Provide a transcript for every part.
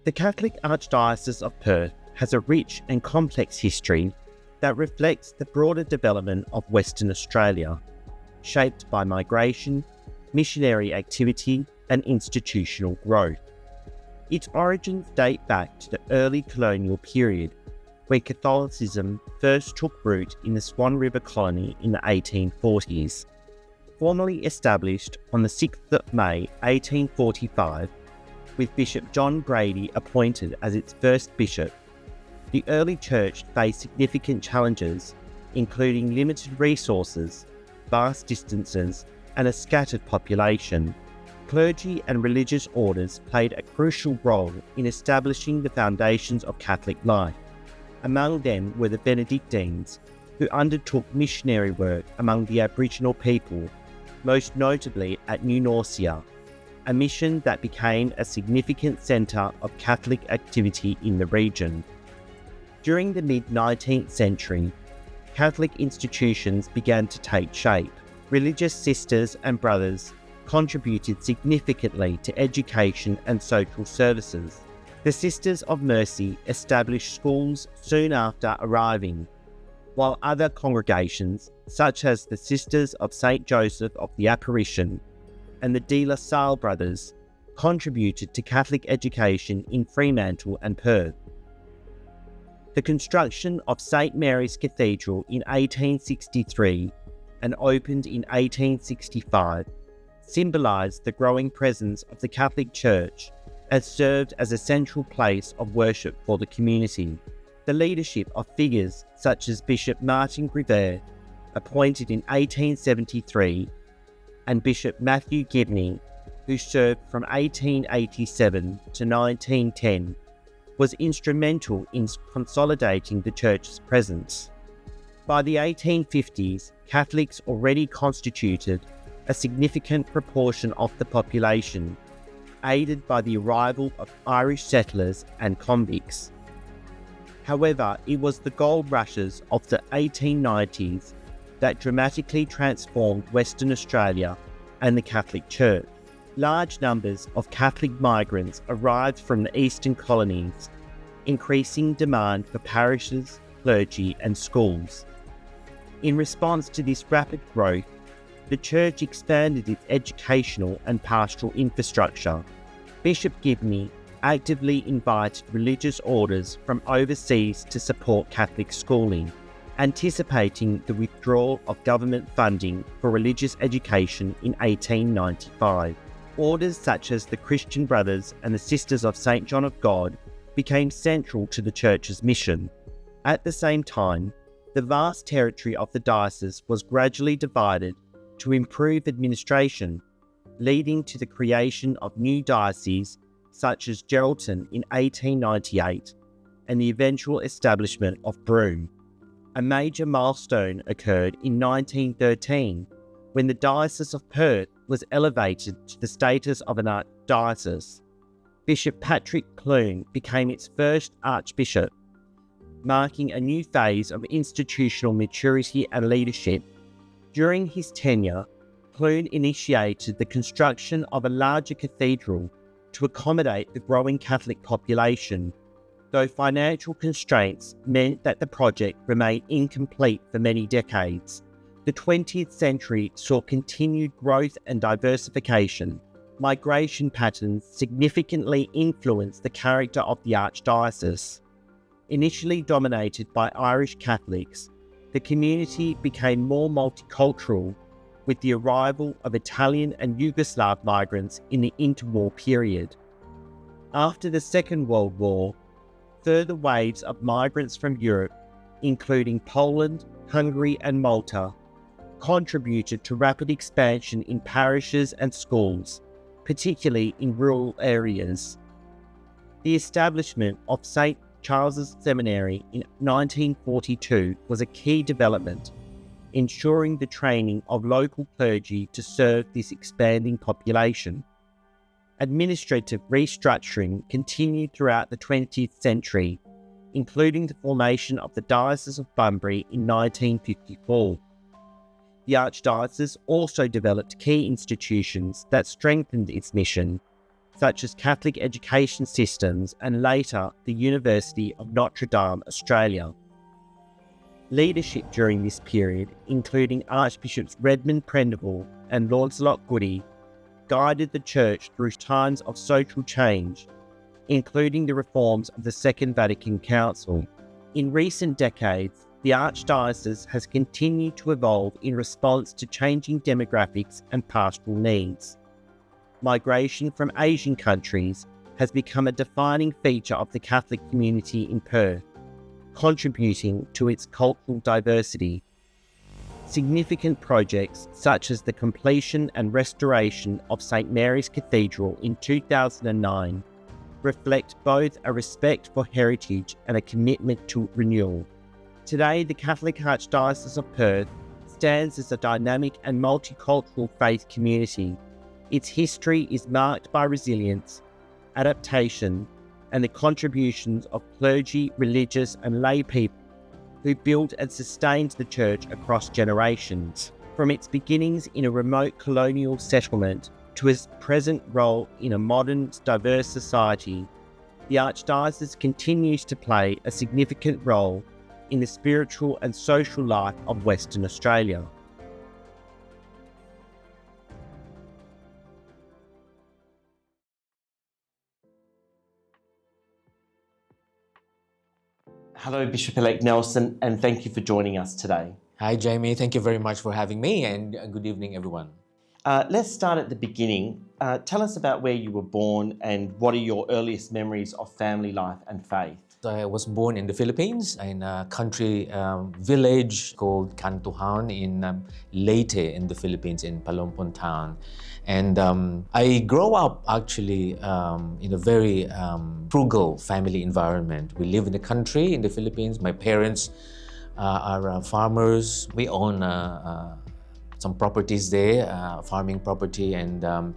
The Catholic Archdiocese of Perth has a rich and complex history that reflects the broader development of Western Australia, shaped by migration, missionary activity, and institutional growth. Its origins date back to the early colonial period, where Catholicism first took root in the Swan River colony in the 1840s. Formally established on the 6th of May 1845, with Bishop John Brady appointed as its first bishop, the early church faced significant challenges, including limited resources, vast distances, and a scattered population. Clergy and religious orders played a crucial role in establishing the foundations of Catholic life. Among them were the Benedictines, who undertook missionary work among the Aboriginal people, most notably at New Norcia, a mission that became a significant centre of Catholic activity in the region. During the mid-19th century, Catholic institutions began to take shape. Religious sisters and brothers contributed significantly to education and social services. The Sisters of Mercy established schools soon after arriving, while other congregations, such as the Sisters of St. Joseph of the Apparition and the De La Salle Brothers, contributed to Catholic education in Fremantle and Perth. The construction of St. Mary's Cathedral in 1863 and opened in 1865 symbolised the growing presence of the Catholic Church and served as a central place of worship for the community. The leadership of figures such as Bishop Martin Griver, appointed in 1873, and Bishop Matthew Gibney, who served from 1887 to 1910, was instrumental in consolidating the Church's presence. By the 1850s, Catholics already constituted a significant proportion of the population, aided by the arrival of Irish settlers and convicts. However, it was the gold rushes of the 1890s that dramatically transformed Western Australia and the Catholic Church. Large numbers of Catholic migrants arrived from the eastern colonies, increasing demand for parishes, clergy, and schools. In response to this rapid growth, the Church expanded its educational and pastoral infrastructure. Bishop Gibney actively invited religious orders from overseas to support Catholic schooling, anticipating the withdrawal of government funding for religious education in 1895. Orders such as the Christian Brothers and the Sisters of St. John of God became central to the Church's mission. At the same time, the vast territory of the diocese was gradually divided to improve administration, leading to the creation of new dioceses such as Geraldton in 1898 and the eventual establishment of Broome. A major milestone occurred in 1913 when the Diocese of Perth was elevated to the status of an archdiocese. Bishop Patrick Clune became its first archbishop, marking a new phase of institutional maturity and leadership. During his tenure, Clune initiated the construction of a larger cathedral to accommodate the growing Catholic population, though financial constraints meant that the project remained incomplete for many decades. The 20th century saw continued growth and diversification. Migration patterns significantly influenced the character of the archdiocese. Initially dominated by Irish Catholics, the community became more multicultural with the arrival of Italian and Yugoslav migrants in the interwar period. After the Second World War, further waves of migrants from Europe, including Poland, Hungary, and Malta, contributed to rapid expansion in parishes and schools, particularly in rural areas. The establishment of St. Charles's Seminary in 1942 was a key development, ensuring the training of local clergy to serve this expanding population. Administrative restructuring continued throughout the 20th century, including the formation of the Diocese of Bunbury in 1954. The Archdiocese also developed key institutions that strengthened its mission, such as Catholic education systems and later the University of Notre Dame, Australia. Leadership during this period, including Archbishops Redmond Prendeville and Lancelot Goody, guided the Church through times of social change, including the reforms of the Second Vatican Council. In recent decades, the Archdiocese has continued to evolve in response to changing demographics and pastoral needs. Migration from Asian countries has become a defining feature of the Catholic community in Perth, contributing to its cultural diversity. Significant projects such as the completion and restoration of St Mary's Cathedral in 2009 reflect both a respect for heritage and a commitment to renewal. Today, the Catholic Archdiocese of Perth stands as a dynamic and multicultural faith community. Its history is marked by resilience, adaptation, and the contributions of clergy, religious, and lay people who built and sustained the Church across generations. From its beginnings in a remote colonial settlement to its present role in a modern, diverse society, the Archdiocese continues to play a significant role in the spiritual and social life of Western Australia. Hello, Bishop-elect Nelson, and thank you for joining us today. Hi, Jamie. Thank you very much for having me, and good evening, everyone. Let's start at the beginning. Tell us about where you were born and what are your earliest memories of family life and faith? I was born in the Philippines in a country village called Cantuhan in Leyte in the Philippines, in Palompon town. And I grew up actually in a very frugal family environment. We live in the country in the Philippines. My parents are farmers. We own some properties there, farming property, and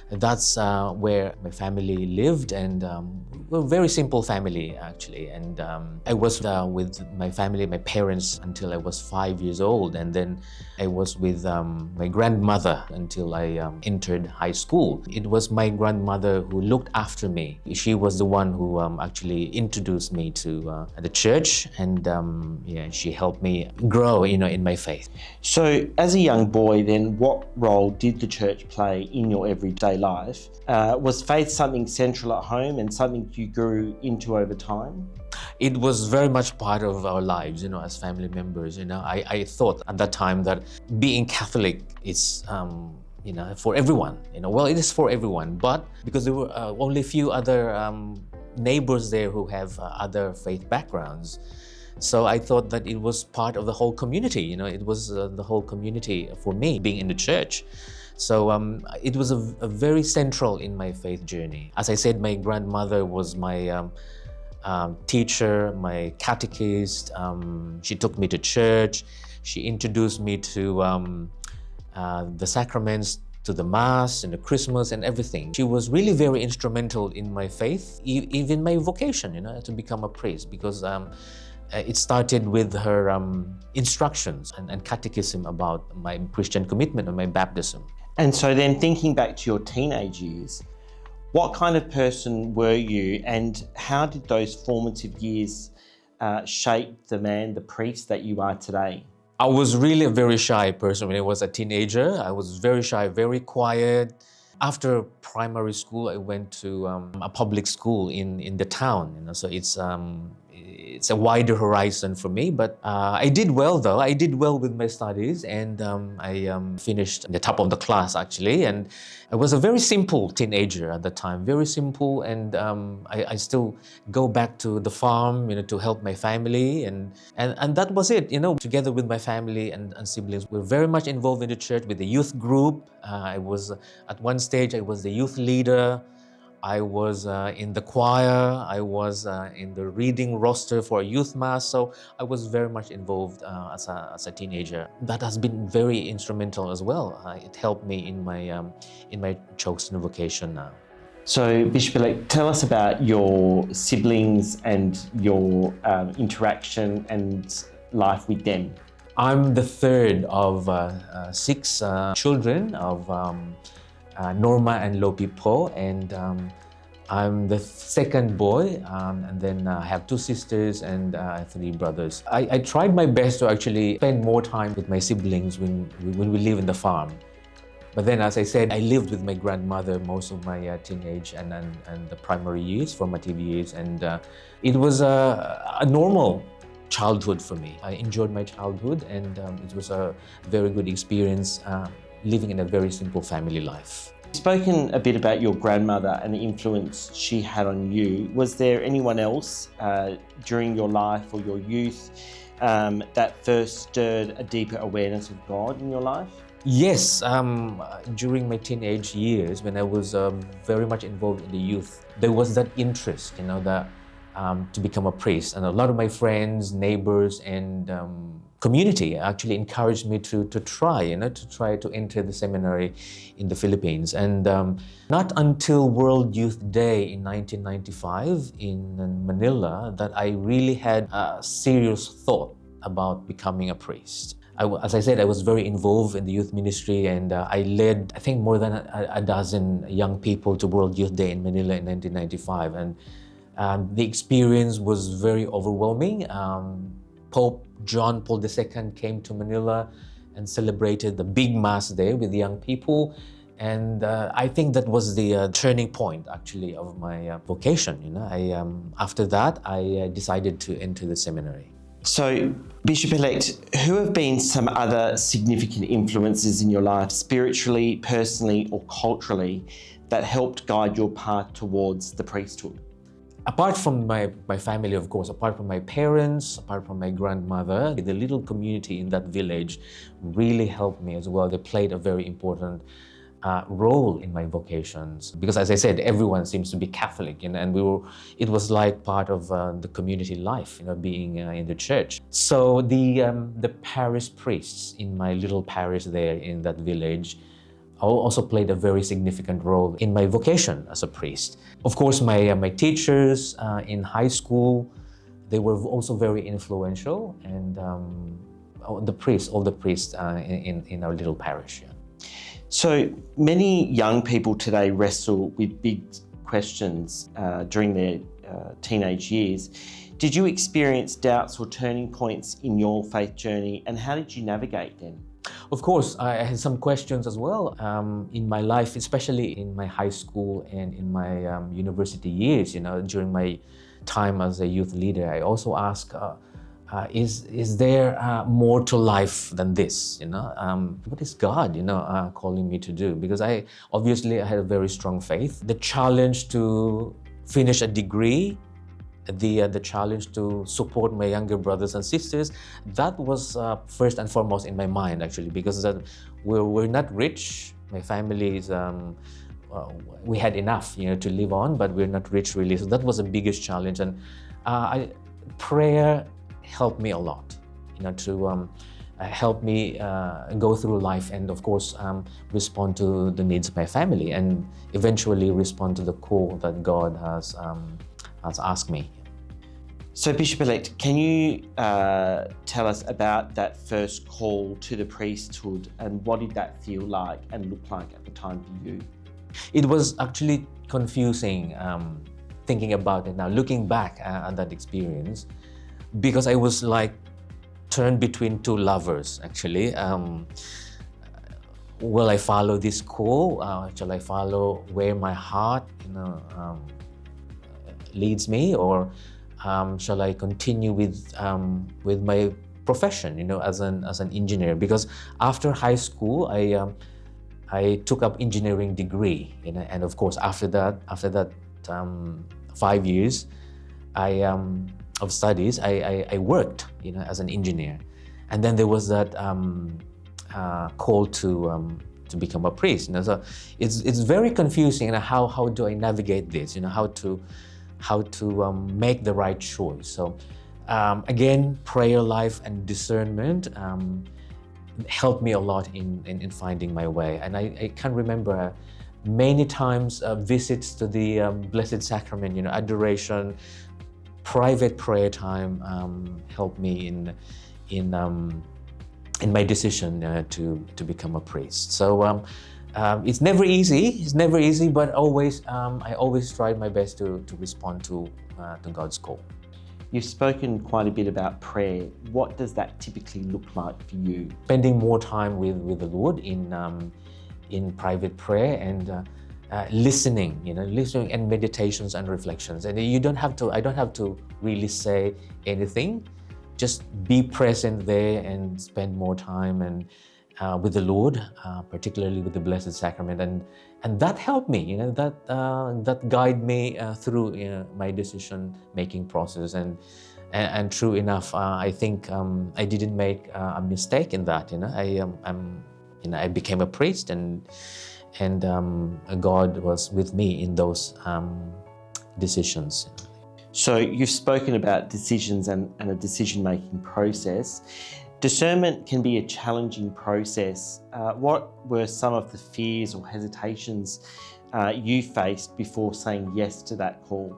that's where my family lived, and we're a very simple family actually. And I was with my family, my parents, until I was 5 years old, and then I was with my grandmother until I entered high school. It was my grandmother who looked after me. She was the one who actually introduced me to the church, and yeah, she helped me grow, in my faith. So, as a young boy, then, what role did the church play in your everyday life? Was faith something central at home and something you grew into over time? It was very much part of our lives, as family members. I thought at that time that being Catholic is, for everyone. Well, it is for everyone, but because there were only a few other neighbors there who have other faith backgrounds. So I thought that it was part of the whole community. It was the whole community for me, being in the church. So it was a very central in my faith journey. As I said, my grandmother was my teacher, my catechist. She took me to church. She introduced me to the sacraments, to the Mass and the Christmas and everything. She was really very instrumental in my faith, even my vocation, to become a priest, because it started with her instructions and catechism about my Christian commitment and my baptism. And so then, thinking back to your teenage years, what kind of person were you, and how did those formative years shape the priest that you are today? I was really a very shy person when I was a teenager. I was very shy, very quiet. After primary school, I went to a public school in the town. So it's a wider horizon for me, but I did well though. I did well with my studies, and I finished at the top of the class actually. And I was a very simple teenager at the time, very simple, and I still go back to the farm, to help my family, and that was it. Together with my family and siblings, we're very much involved in the church with the youth group. I was at one stage I was the youth leader. I was in the choir, I was in the reading roster for a youth mass, so I was very much involved as a teenager. That has been very instrumental as well. It helped me in my chosen vocation now. So, Bishop-elect, tell us about your siblings and your interaction and life with them. I'm the third of 6 children of Norma and Lopi Po, and I'm the second boy, and then I have 2 sisters and 3 brothers. I tried my best to actually spend more time with my siblings when we live in the farm. But then, as I said, I lived with my grandmother most of my teenage and the primary years, formative years, and it was a normal childhood for me. I enjoyed my childhood, and it was a very good experience living in a very simple family life. You've spoken a bit about your grandmother and the influence she had on you. Was there anyone else during your life or your youth that first stirred a deeper awareness of God in your life? Yes, during my teenage years, when I was very much involved in the youth, there was that interest, that to become a priest. And a lot of my friends, neighbors, and community actually encouraged me to try to enter the seminary in the Philippines. And not until World Youth Day in 1995 in Manila that I really had a serious thought about becoming a priest. As I said, I was very involved in the youth ministry, and I led, I think, more than a dozen young people to World Youth Day in Manila in 1995. And the experience was very overwhelming. Pope John Paul II came to Manila and celebrated the big mass there with the young people. And I think that was the turning point, actually, of my vocation. After that, I decided to enter the seminary. So, Bishop-elect, who have been some other significant influences in your life, spiritually, personally, or culturally, that helped guide your path towards the priesthood? Apart from my family, of course, apart from my parents, apart from my grandmother, the little community in that village really helped me as well. They played a very important role in my vocations, because, as I said, everyone seems to be Catholic, and it was like part of the community life, being in the church. So the parish priests in my little parish there in that village also played a very significant role in my vocation as a priest. Of course, my teachers in high school, they were also very influential, and all the priests in our little parish. Yeah. So many young people today wrestle with big questions during their teenage years. Did you experience doubts or turning points in your faith journey, and how did you navigate them? Of course, I had some questions as well in my life, especially in my high school and in my university years. During my time as a youth leader, I also asked, is there more to life than this? What is God, calling me to do? Because I had a very strong faith. The challenge to finish a degree, the challenge to support my younger brothers and sisters, that was first and foremost in my mind, actually, because we're not rich. My family is, we had enough, to live on, but we're not rich really. So that was the biggest challenge, and prayer helped me a lot, to help me go through life, and of course respond to the needs of my family, and eventually respond to the call that God has asked me. So, Bishop-elect, can you tell us about that first call to the priesthood, and what did that feel like and look like at the time for you? It was actually confusing, thinking about it now, looking back at that experience, because I was like turned between two lovers, actually. Will I follow this call? Shall I follow where my heart leads me, or shall I continue with my profession, as an engineer? Because after high school, I took up engineering degree, and of course after that 5 years of studies, I worked, as an engineer, and then there was that call to become a priest. So it's very confusing. How do I navigate this? How to make the right choice. So again, prayer life and discernment helped me a lot in finding my way. And I can remember many times visits to the Blessed Sacrament, adoration, private prayer time helped me in my decision to become a priest. So It's never easy. It's never easy, but I always tried my best to respond to God's call. You've spoken quite a bit about prayer. What does that typically look like for you? Spending more time with the Lord in private prayer and listening, listening and meditations and reflections. And I don't have to really say anything. Just be present there and spend more time and with the Lord, particularly with the Blessed Sacrament, and that helped me. That guided me through my decision-making process. And true enough, I think I didn't make a mistake in that. I became a priest, and God was with me in those decisions. So you've spoken about decisions and a decision-making process. Discernment can be a challenging process. What were some of the fears or hesitations you faced before saying yes to that call?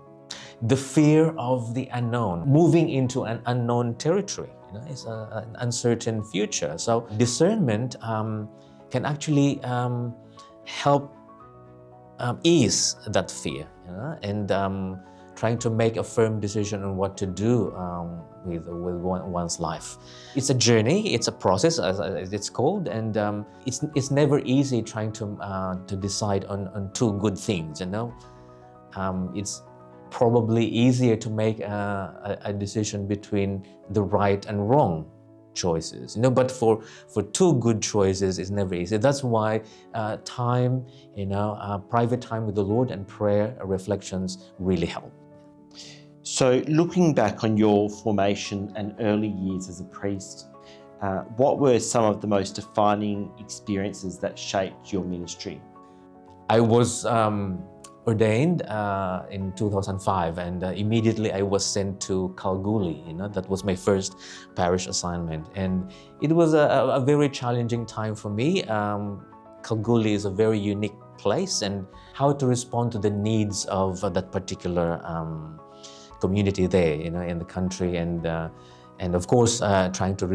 The fear of the unknown, moving into an unknown territory. It's an uncertain future. So discernment can actually help ease that fear, and trying to make a firm decision on what to do with one's life. It's a journey, it's a process, as it's called, and it's never easy trying to decide on two good things. It's probably easier to make a decision between the right and wrong choices, but for two good choices is never easy. That's why time, private time with the Lord and prayer reflections really help. So looking back on your formation and early years as a priest, what were some of the most defining experiences that shaped your ministry? I was ordained in 2005, and immediately I was sent to Kalgoorlie. That was my first parish assignment, and it was a very challenging time for me. Kalgoorlie is a very unique place, and how to respond to the needs of that particular community there, in the country, and of course trying to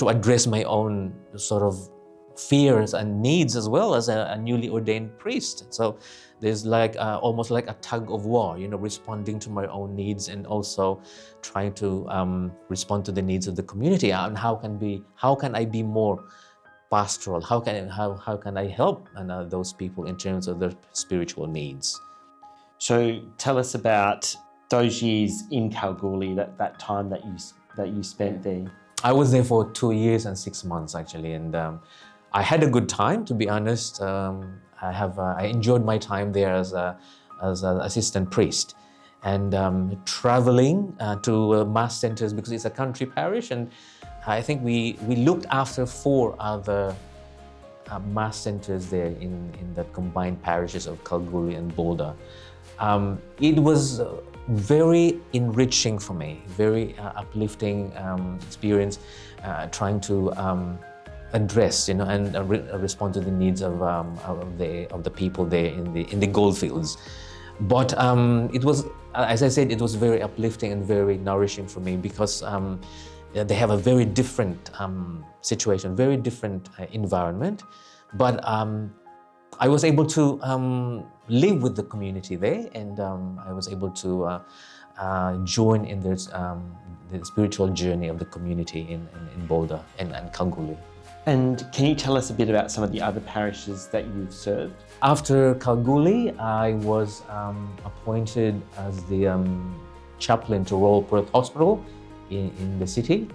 address my own sort of fears and needs as well as a newly ordained priest. So there's almost like a tug of war, responding to my own needs and also trying to respond to the needs of the community. And how can I be more pastoral? How can I help those people in terms of their spiritual needs? So tell us about those years in Kalgoorlie, that time that you spent there. I was there for 2 years and 6 months actually, and I had a good time, to be honest. I enjoyed my time there as an assistant priest, and traveling to mass centers, because it's a country parish, and I think we looked after 4 other mass centers there in the combined parishes of Kalgoorlie and Boulder. It was very enriching for me, very uplifting experience, trying to address, and respond to the needs of the people there in the goldfields. But it was, as I said, it was very uplifting and very nourishing for me, because they have a very different situation, very different environment. But I was able to live with the community there, and I was able to join in the spiritual journey of the community in Boulder and Kalgoorlie. And can you tell us a bit about some of the other parishes that you've served? After Kalgoorlie, I was appointed as the chaplain to Royal Perth Hospital in the city.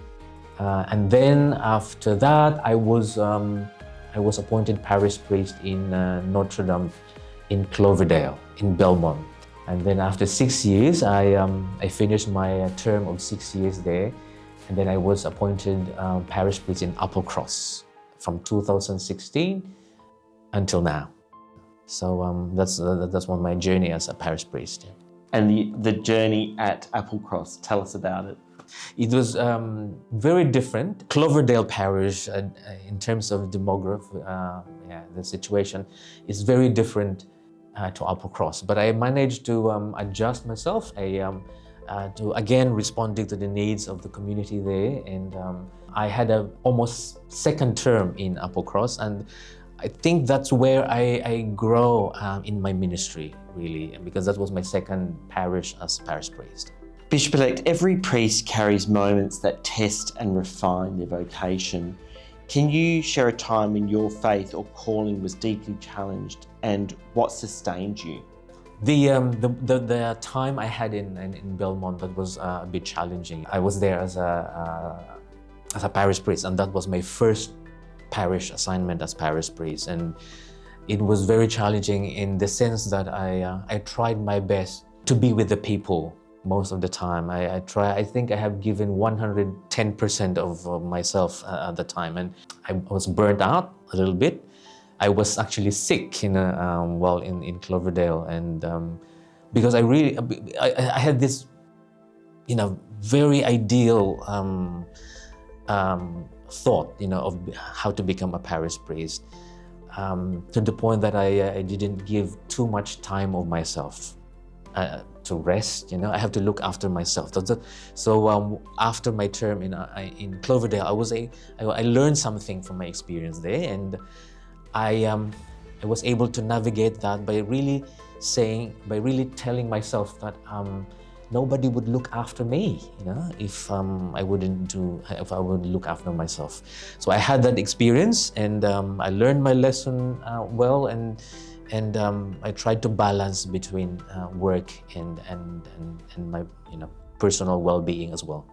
And then after that, I was appointed parish priest in Notre Dame in Cloverdale, in Belmont. And then after 6 years, I finished my term of 6 years there. And then I was appointed parish priest in Applecross from 2016 until now. So that's one of my journey as a parish priest. And the journey at Applecross, tell us about it. It was very different. Cloverdale Parish, in terms of demography, the situation is very different to Applecross. But I managed to adjust myself to again responding to the needs of the community there. And I had a almost second term in Applecross, and I think that's where I grow in my ministry, really, because that was my second parish as parish priest. Bishop-elect, every priest carries moments that test and refine their vocation. Can you share a time when your faith or calling was deeply challenged and what sustained you? The time I had in Belmont, that was a bit challenging. I was there as a parish priest, and that was my first parish assignment as parish priest, and it was very challenging in the sense that I tried my best to be with the people most of the time. I think I have given 110% of myself at the time, and I was burnt out a little bit. I was actually sick in Cloverdale, and because I had this, very ideal thought, of how to become a parish priest, to the point that I didn't give too much time of myself to rest. I have to look after myself. So after my term in Cloverdale, I learned something from my experience there, and I was able to navigate that by really telling myself that nobody would look after me, if I wouldn't look after myself. So I had that experience, and I learned my lesson well, and I tried to balance between work and my personal well-being as well.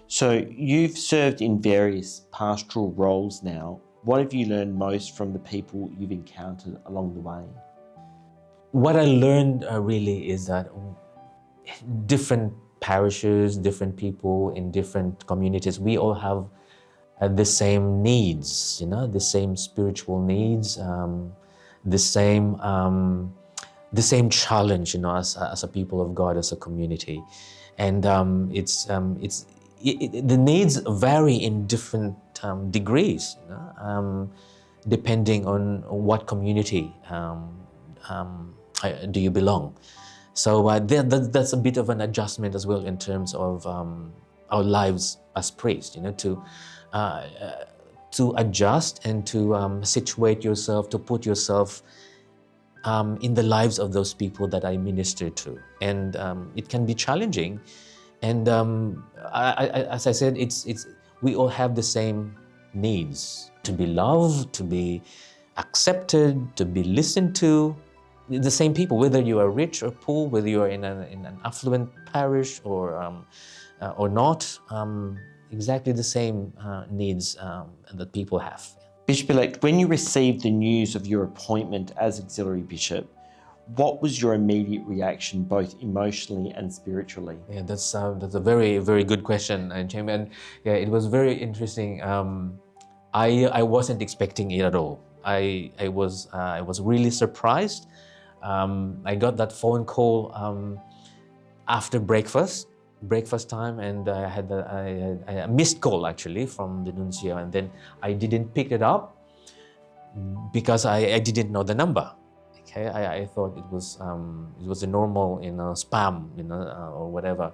So you've served in various pastoral roles now. What have you learned most from the people you've encountered along the way? What I learned really is that different parishes, different people in different communities, we all have the same needs, the same spiritual needs, the same challenge, as a people of God, as a community, and the needs vary in different degrees, depending on what community do you belong. So that's a bit of an adjustment as well in terms of our lives as priests, to adjust and to situate yourself, to put yourself in the lives of those people that I minister to. And it can be challenging. And as I said, we all have the same needs: to be loved, to be accepted, to be listened to. The same people, whether you are rich or poor, whether you are in an affluent parish or not, exactly the same needs that people have. Bishop-elect, when you received the news of your appointment as auxiliary bishop, what was your immediate reaction, both emotionally and spiritually? Yeah, that's a very, very good question, Jamie. And yeah, it was very interesting. I wasn't expecting it at all. I was really surprised. I got that phone call after breakfast time, and I had a missed call actually from the nuncio, and then I didn't pick it up because I didn't know the number. Okay, I thought it was a normal spam or whatever,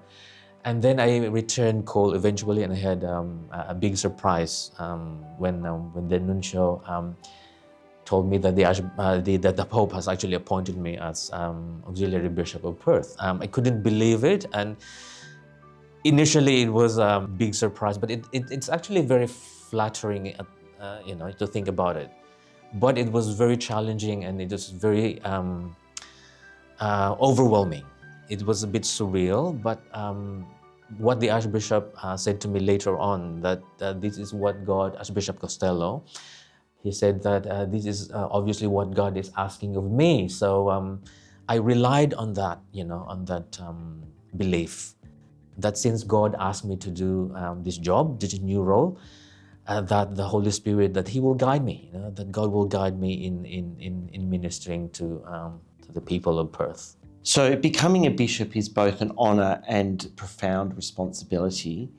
and then I returned call eventually, and I had a big surprise when the nuncio told me that the Pope has actually appointed me as auxiliary bishop of Perth. I couldn't believe it, and initially it was a big surprise, but it's actually very flattering, to think about it. But it was very challenging, and it was very overwhelming. It was a bit surreal, but what the Archbishop said to me later on, that this is what God, Archbishop Costello, he said that this is obviously what God is asking of me. So I relied on that, on that belief, that since God asked me to do this job, this new role, that the Holy Spirit, that He will guide me, that God will guide me in ministering to the people of Perth. So becoming a bishop is both an honour and profound responsibility.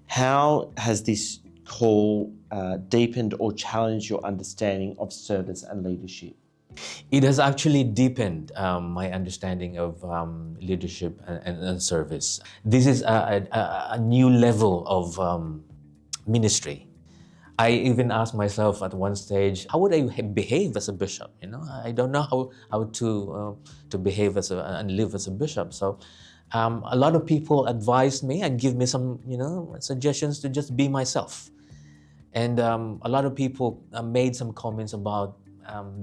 How has this call deepened or challenged your understanding of service and leadership? It has actually deepened my understanding of leadership and service. This is a new level of ministry. I even asked myself at one stage, how would I behave as a bishop? I don't know how to behave and live as a bishop. So a lot of people advised me and give me some, suggestions to just be myself. And a lot of people made some comments about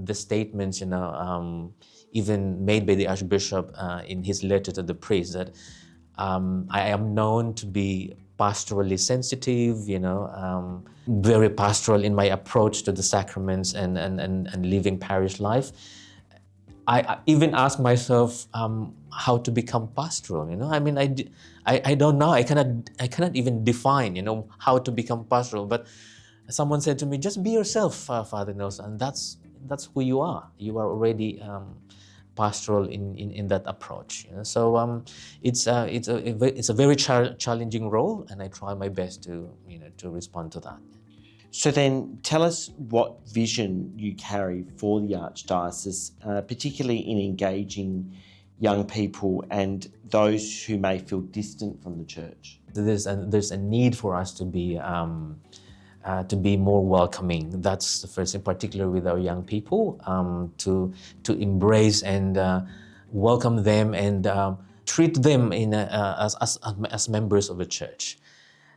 the statements, even made by the Archbishop in his letter to the priest, that I am known to be pastorally sensitive, very pastoral in my approach to the sacraments and living parish life. I even asked myself how to become pastoral. I don't know. I cannot even define, how to become pastoral. But someone said to me, "Just be yourself, Father Nelson, and that's who you are. You are already pastoral in that approach." So it's a very challenging role, and I try my best to respond to that. So then tell us what vision you carry for the Archdiocese, particularly in engaging young people and those who may feel distant from the Church. There's a need for us to be more welcoming. That's the first, in particular with our young people, to embrace and welcome them and treat them as members of the Church.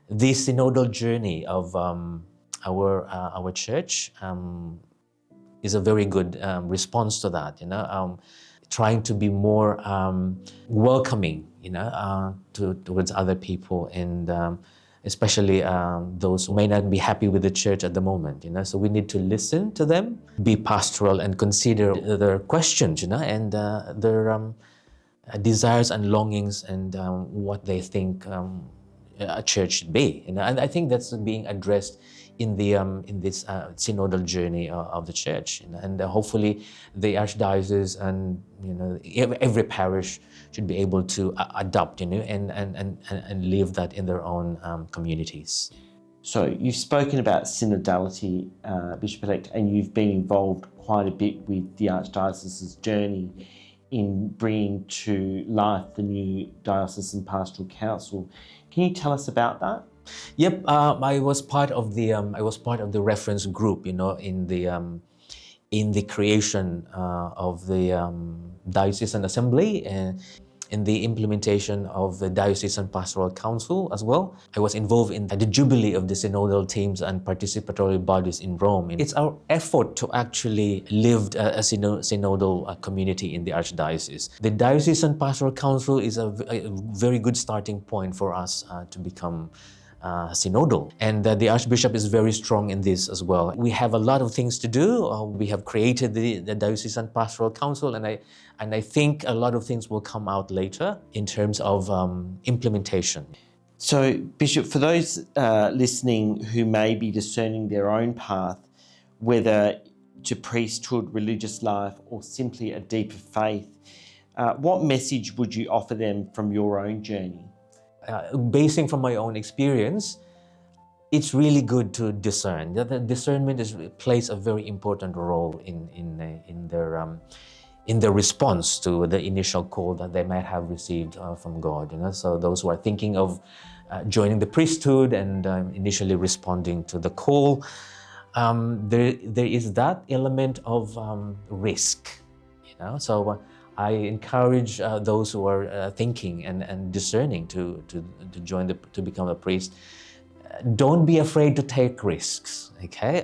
The synodal journey of our church is a very good response to that. Trying to be more welcoming, towards other people, and especially those who may not be happy with the Church at the moment. So we need to listen to them, be pastoral, and consider their questions, and their desires and longings, and what they think a church should be. And I think that's being addressed in this synodal journey of the Church, and hopefully the Archdiocese and every parish should be able to adopt, and live that in their own communities. So you've spoken about synodality, Bishop-elect, and you've been involved quite a bit with the Archdiocese's journey in bringing to life the new Diocesan Pastoral Council. Can you tell us about that? Yep, I was part of the reference group, in the creation of the Diocesan Assembly and in the implementation of the Diocesan Pastoral Council as well. I was involved in the Jubilee of the synodal teams and participatory bodies in Rome. It's our effort to actually live a synodal community in the Archdiocese. The Diocesan Pastoral Council is a very good starting point for us to become synodal. And the Archbishop is very strong in this as well. We have a lot of things to do. We have created the Diocesan Pastoral Council, and I think a lot of things will come out later in terms of implementation. So, Bishop, for those listening who may be discerning their own path, whether to priesthood, religious life, or simply a deeper faith, what message would you offer them from your own journey? Basing from my own experience, it's really good to discern. The discernment plays a very important role in their response to the initial call that they might have received from God. So those who are thinking of joining the priesthood and initially responding to the call, there is that element of risk. So I encourage those who are thinking and discerning to become a priest. Don't be afraid to take risks, okay?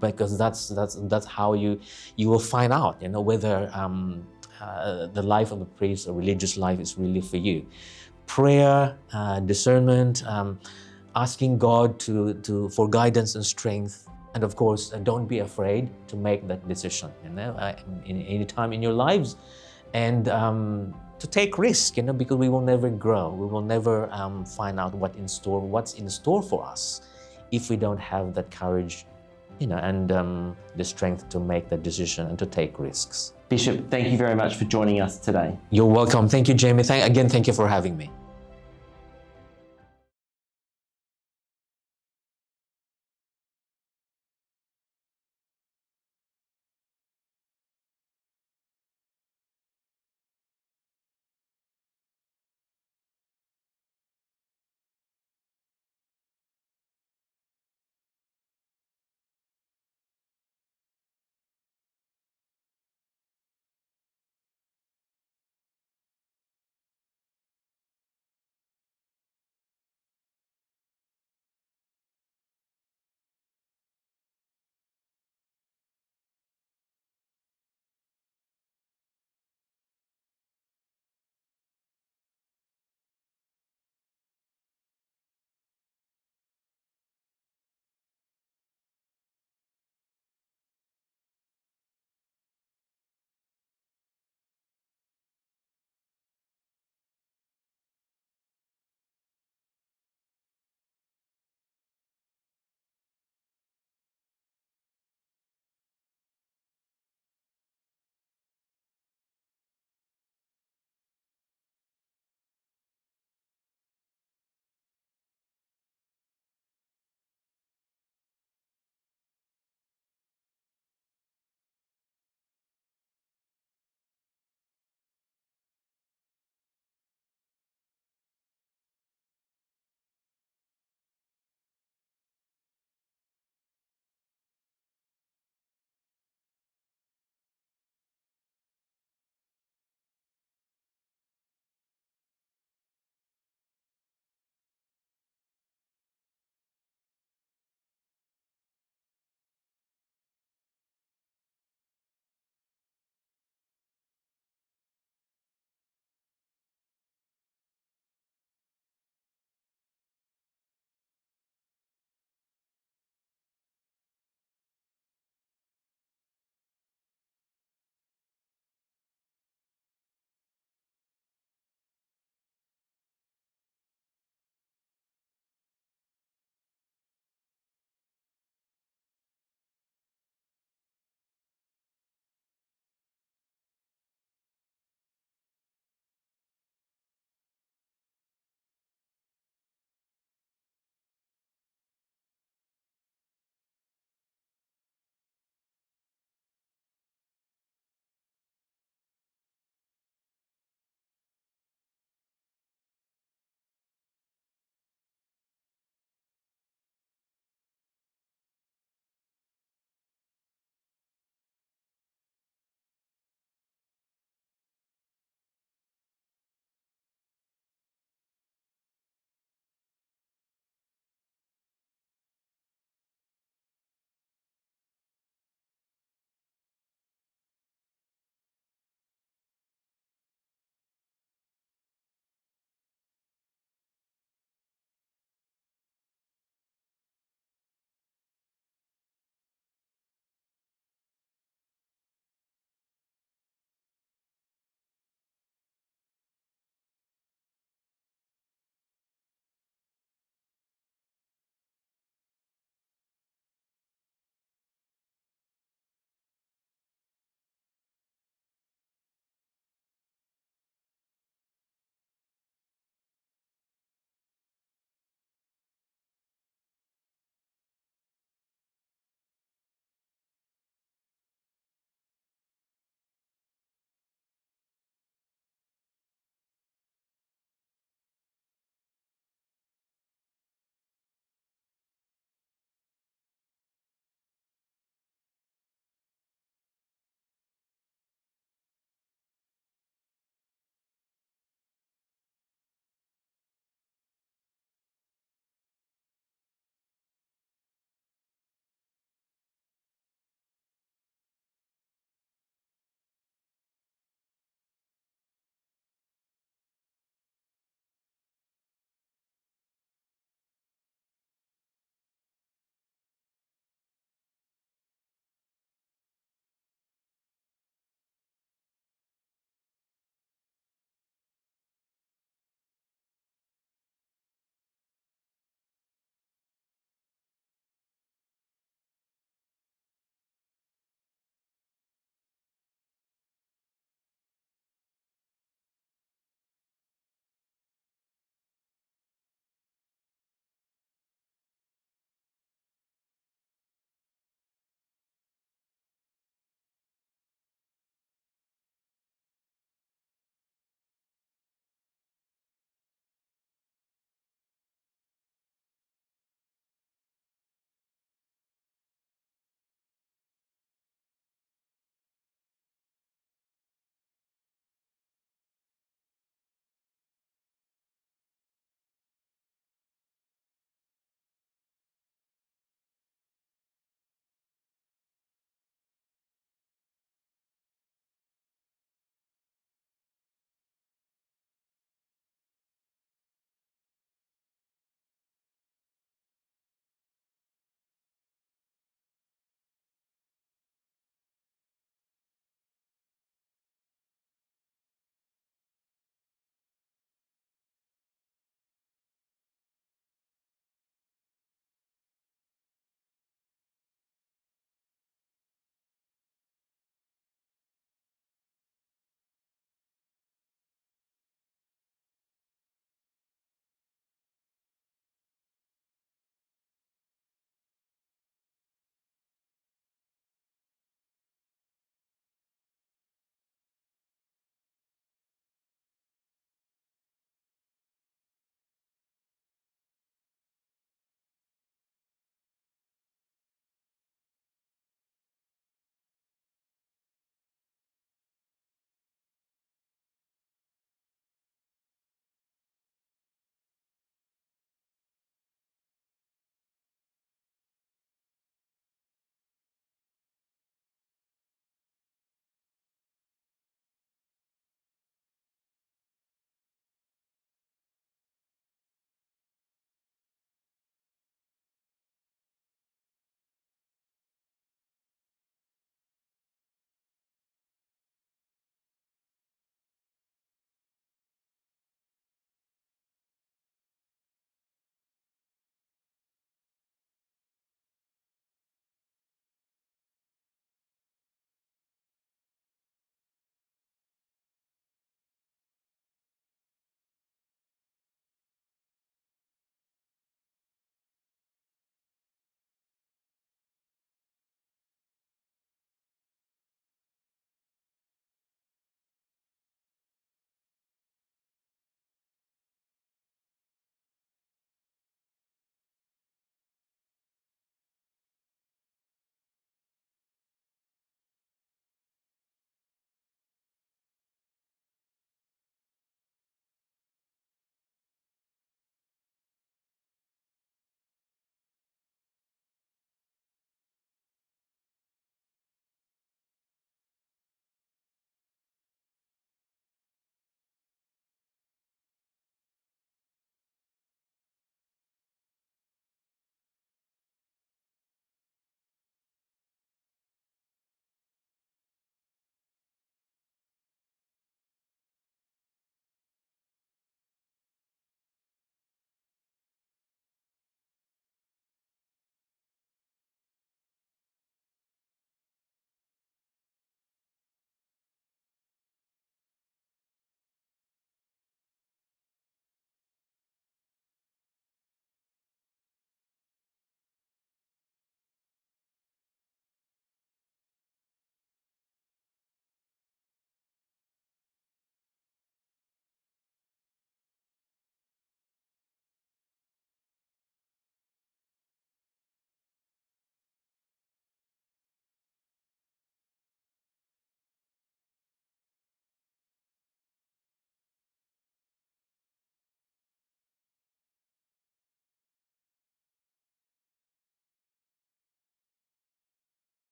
Because that's how you will find out, whether the life of a priest or religious life is really for you. Prayer, discernment, asking God for guidance and strength, and of course, don't be afraid to make that decision. In any time in your lives. And to take risk, because we will never grow. We will never find out what's in store for us if we don't have that courage, and the strength to make that decision and to take risks. Bishop, thank you very much for joining us today. You're welcome. Thank you, Jamie. Thank you for having me.